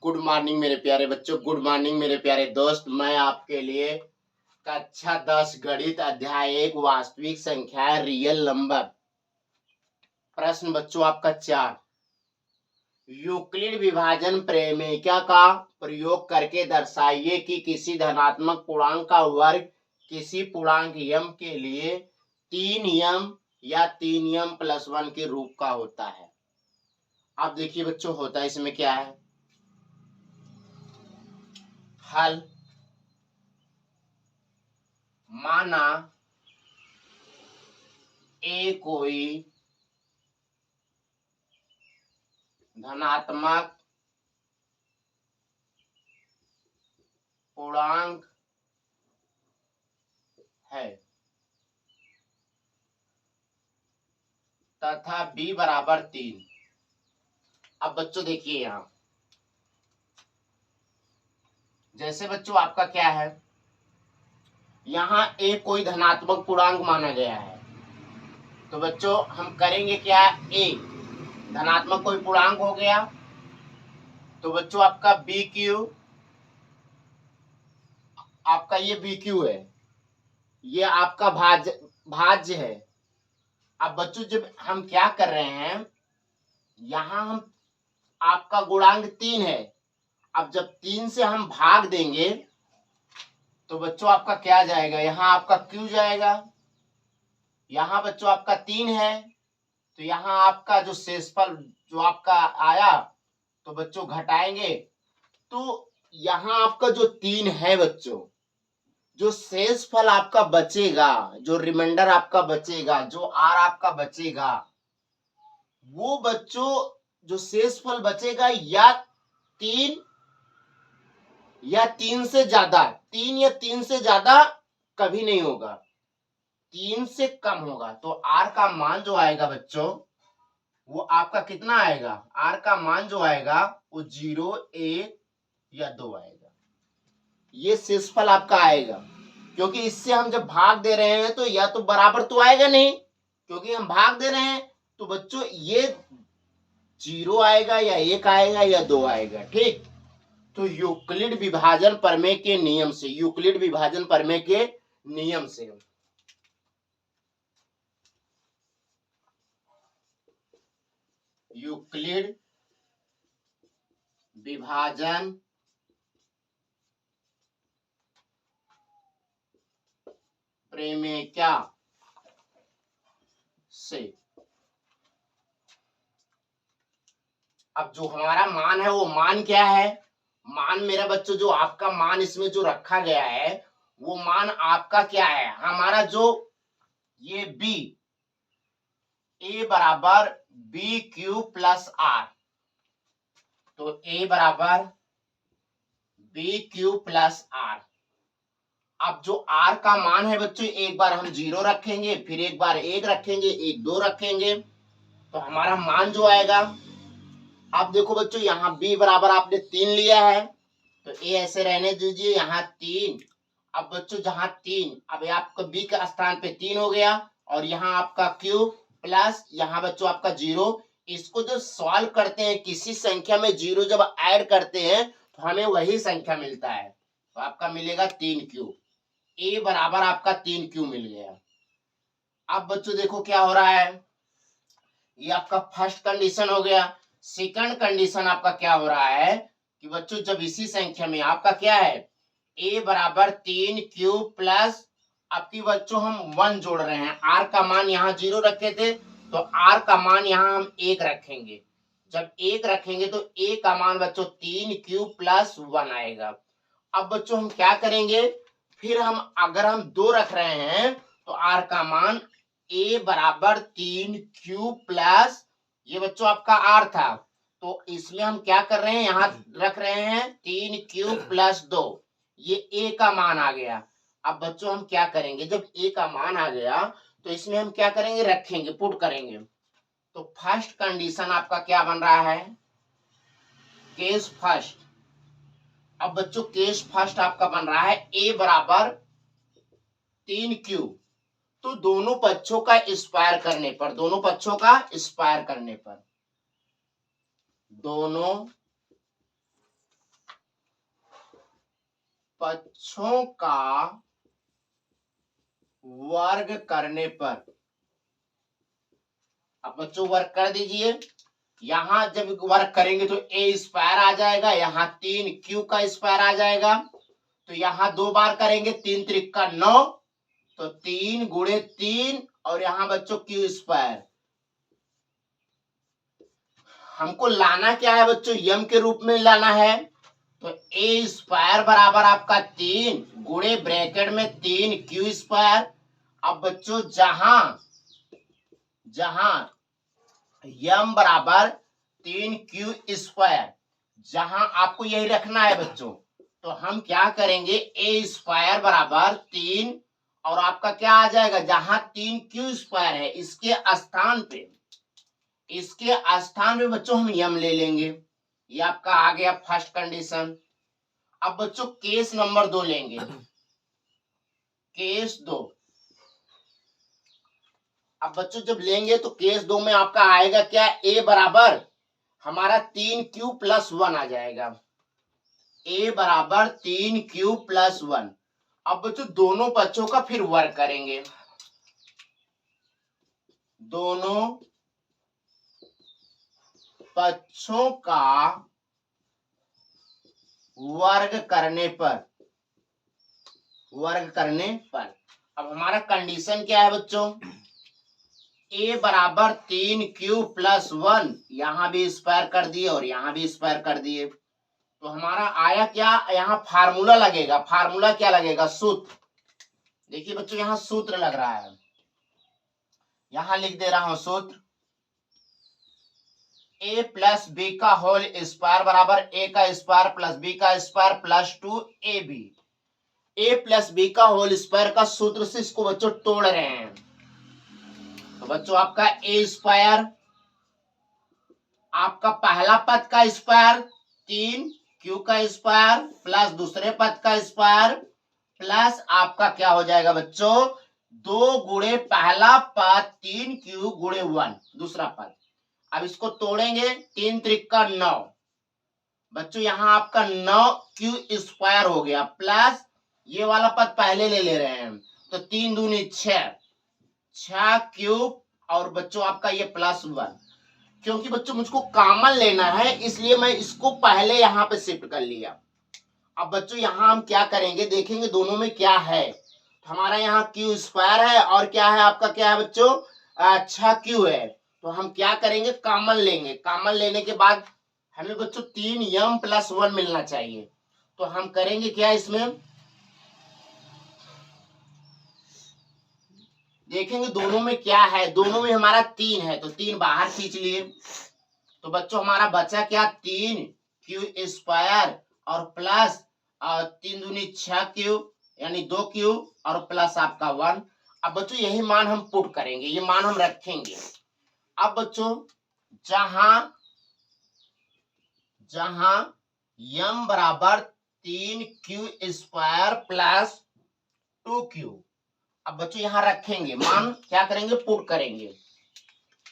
Good morning मेरे प्यारे बच्चों, गुड मॉर्निंग मेरे प्यारे दोस्त। मैं आपके लिए कक्षा 10 गणित अध्याय 1 वास्तविक संख्या रियल नंबर प्रश्न बच्चों आपका 4। यूक्लिड विभाजन प्रमेय का प्रयोग करके दर्शाइए कि किसी धनात्मक पूर्णांक का वर्ग किसी पूर्णांक m के लिए 3m या 3m + 1 के रूप का होता है। अब देखिए बच्चों, होता है इसमें क्या है। हल माना ए कोई धनात्मक पूर्णांक है तथा b बराबर 3। अब बच्चों देखिए, यहाँ जैसे बच्चों आपका क्या है, यहाँ a कोई धनात्मक पूर्णांक माना गया है, तो बच्चों हम करेंगे क्या, a धनात्मक कोई पूर्णांक हो गया, तो बच्चों आपका बी क्यू, आपका ये बी क्यू है, ये आपका भाज्य है। अब बच्चों जब हम क्या कर रहे हैं, यहाँ हम आपका गुणांक 3 है, अब जब 3 से हम भाग देंगे तो बच्चों आपका क्या जाएगा, यहाँ आपका क्यू जाएगा। यहाँ बच्चों आपका 3 है, तो यहाँ आपका जो शेषफल जो आपका आया, तो बच्चों घटाएंगे, तो यहाँ आपका जो 3 है बच्चों, जो शेषफल आपका बचेगा, जो रिमाइंडर आपका बचेगा, जो आर आपका बचेगा, वो बच्चों जो शेषफल बचेगा या 3 या 3 से ज्यादा, 3 या 3 से ज्यादा कभी नहीं होगा, 3 से कम होगा। तो आर का मान जो आएगा बच्चों, वो आपका कितना आएगा, आर का मान जो आएगा वो 0, 1 या 2 आएगा। ये शेषफल आपका आएगा, क्योंकि इससे हम जब भाग दे रहे हैं तो या तो बराबर तो आएगा नहीं, क्योंकि हम भाग दे रहे हैं, तो बच्चों ये 0 आएगा या 1 आएगा या 2 आएगा। ठीक, तो यूक्लिड विभाजन प्रमेय के नियम से, यूक्लिड विभाजन प्रमेय के नियम से यूक्लिड विभाजन प्रमेय से अब जो हमारा मान है वो मान क्या है, मान मेरा बच्चों जो आपका मान इसमें जो रखा गया है वो मान आपका क्या है, हमारा जो ये b, a बराबर बी क्यू प्लस आर, तो a बराबर बी क्यू प्लस आर। अब जो r का मान है बच्चों, एक बार हम 0 रखेंगे, फिर एक बार 1 रखेंगे, एक 2 रखेंगे, तो हमारा मान जो आएगा, अब देखो बच्चों यहाँ b बराबर आपने 3 लिया है, तो a ऐसे रहने दीजिए, यहाँ 3। अब बच्चों जहाँ 3, अब आपका b का स्थान पे 3 हो गया, और यहाँ आपका q प्लस यहाँ बच्चों आपका 0। इसको जब सॉल्व करते हैं, किसी संख्या में 0 जब ऐड करते हैं तो हमें वही संख्या मिलता है, तो आपका मिलेगा 3q, a बराबर आपका 3q मिल गया। अब बच्चों देखो क्या हो रहा है, ये आपका फर्स्ट कंडीशन हो गया। सेकंड कंडीशन आपका क्या हो रहा है कि बच्चों जब इसी संख्या में आपका क्या है, a बराबर 3q प्लस, आपकी बच्चों हम 1 जोड़ रहे हैं, r का मान यहाँ 0 रखे थे, तो r का मान यहाँ हम 1 रखेंगे, जब 1 रखेंगे तो a का मान बच्चों 3q प्लस 1 आएगा। अब बच्चों हम क्या करेंगे, फिर हम अगर हम 2 रख रहे हैं तो r का मान a बराबर 3q प्लस, ये बच्चों आपका r था, तो इसमें हम क्या कर रहे हैं, यहाँ रख रहे हैं 3q प्लस 2, ये a का मान आ गया। अब बच्चों हम क्या करेंगे, जब a का मान आ गया तो इसमें हम क्या करेंगे, रखेंगे, पुट करेंगे, तो फर्स्ट कंडीशन आपका क्या बन रहा है, केस फर्स्ट। अब बच्चों केस फर्स्ट आपका बन रहा है a बराबर 3q, तो दोनों पक्षों का स्क्वायर करने पर, दोनों पक्षों का स्क्वायर करने पर, दोनों पक्षों का वर्ग करने पर। अब बच्चों वर्ग कर दीजिए। यहां जब वर्ग करेंगे तो ए स्क्वायर आ जाएगा, यहाँ 3 क्यू का स्क्वायर आ जाएगा, तो यहाँ 2 बार करेंगे, 3 त्रिका 9, तो 3 गुणे 3 और यहाँ बच्चों क्यू स्क्वायर। हमको लाना क्या है बच्चों, यम के रूप में लाना है, तो ए स्क्वायर बराबर आपका 3 गुणे ब्रैकेट में 3 क्यू स्क्वायर। अब बच्चों जहां यम बराबर 3 क्यू स्क्वायर, जहां आपको यही रखना है बच्चों, तो हम क्या करेंगे, ए स्क्वायर बराबर 3 और आपका क्या आ जाएगा, जहां 3 क्यू स्क्वायर है इसके स्थान पे बच्चों हम यम ले लेंगे। ये आपका आ गया फर्स्ट कंडीशन। अब बच्चों केस नंबर 2 लेंगे। केस 2, अब बच्चों जब लेंगे तो केस 2 में आपका आएगा क्या, ए बराबर हमारा 3 क्यू प्लस 1 आ जाएगा। ए बराबर 3 क्यू प्लस 1। अब बच्चों दोनों पक्षों का फिर वर्ग करेंगे। दोनों पक्षों का वर्ग करने पर अब हमारा कंडीशन क्या है बच्चों, ए बराबर 3 क्यू प्लस 1, यहां भी स्क्वायर कर दिए और यहां भी स्क्वायर कर दिए, तो हमारा आया क्या, यहाँ फार्मूला लगेगा। फार्मूला क्या लगेगा, सूत्र। देखिए बच्चों यहाँ सूत्र लग रहा है, यहां लिख दे रहा हूं सूत्र, ए प्लस बी का होल स्क्वायर बराबर ए का स्क्वायर प्लस बी का स्क्वायर प्लस 2ab। ए प्लस बी का होल स्क्वायर का सूत्र से इसको बच्चों तोड़ रहे हैं, तो बच्चों आपका ए स्क्वायर, आपका पहला पद का स्क्वायर 3 क्यू का स्क्वायर प्लस दूसरे पद का स्क्वायर प्लस आपका क्या हो जाएगा बच्चों, 2 गुणे पहला पद 3 क्यू गुणे 1 दूसरा पद। अब इसको तोड़ेंगे, 3 त्रिका 9, बच्चों यहाँ आपका 9 क्यू स्क्वायर हो गया प्लस ये वाला पद पहले ले रहे हैं, तो 3 दूनी 6 क्यूब और बच्चों आपका ये प्लस 1। क्योंकि बच्चों मुझको कॉमन लेना है इसलिए मैं इसको पहले यहाँ पे शिफ्ट कर लिया। अब बच्चों यहाँ हम क्या करेंगे, देखेंगे दोनों में क्या है, हमारा यहाँ क्यू स्क्वायर है और क्या है आपका, क्या है बच्चों, 6 क्यू है, तो हम क्या करेंगे, कॉमन लेंगे। कॉमन लेने के बाद हमें बच्चों 3 यम प्लस 1 मिलना चाहिए, तो हम करेंगे क्या, इसमें देखेंगे दोनों में क्या है, दोनों में हमारा 3 है, तो 3 बाहर खींच लिए, तो बच्चों हमारा बचा क्या, 3 क्यू स्क्वायर और प्लस 3 दूनी 6 क्यू यानी 2 क्यू और प्लस आपका 1। अब बच्चों यही मान हम पुट करेंगे, ये मान हम रखेंगे। अब बच्चों जहां यम बराबर 3 क्यू स्क्वायर प्लस 2 क्यू, अब बच्चों यहां रखेंगे, मान क्या करेंगे, पुट करेंगे,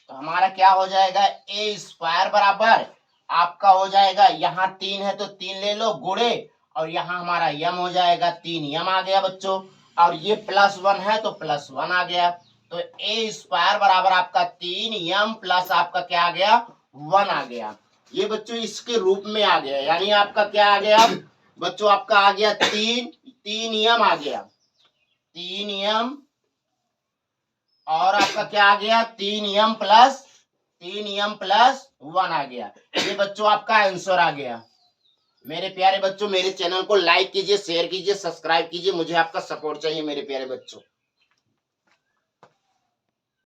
तो हमारा क्या हो जाएगा, ए स्क्वायर बराबर आपका हो जाएगा, यहाँ 3 है तो 3 ले लो गुणे और यहाँ हमारा यम हो जाएगा, 3 यम आ गया बच्चों, और ये प्लस 1 है तो प्लस 1 आ गया, तो ए स्क्वायर बराबर आपका 3 यम प्लस आपका क्या आ गया, 1 आ गया। ये बच्चों इसके रूप में आ गया, यानी आपका क्या आ गया बच्चों, आपका आ गया 3 यम आ गया, 3 यम और आपका क्या आ गया, 3 यम प्लस 1 आ गया। ये बच्चों आपका आंसर आ गया। मेरे प्यारे बच्चों, मेरे चैनल को लाइक कीजिए, शेयर कीजिए, सब्सक्राइब कीजिए, मुझे आपका सपोर्ट चाहिए मेरे प्यारे बच्चों।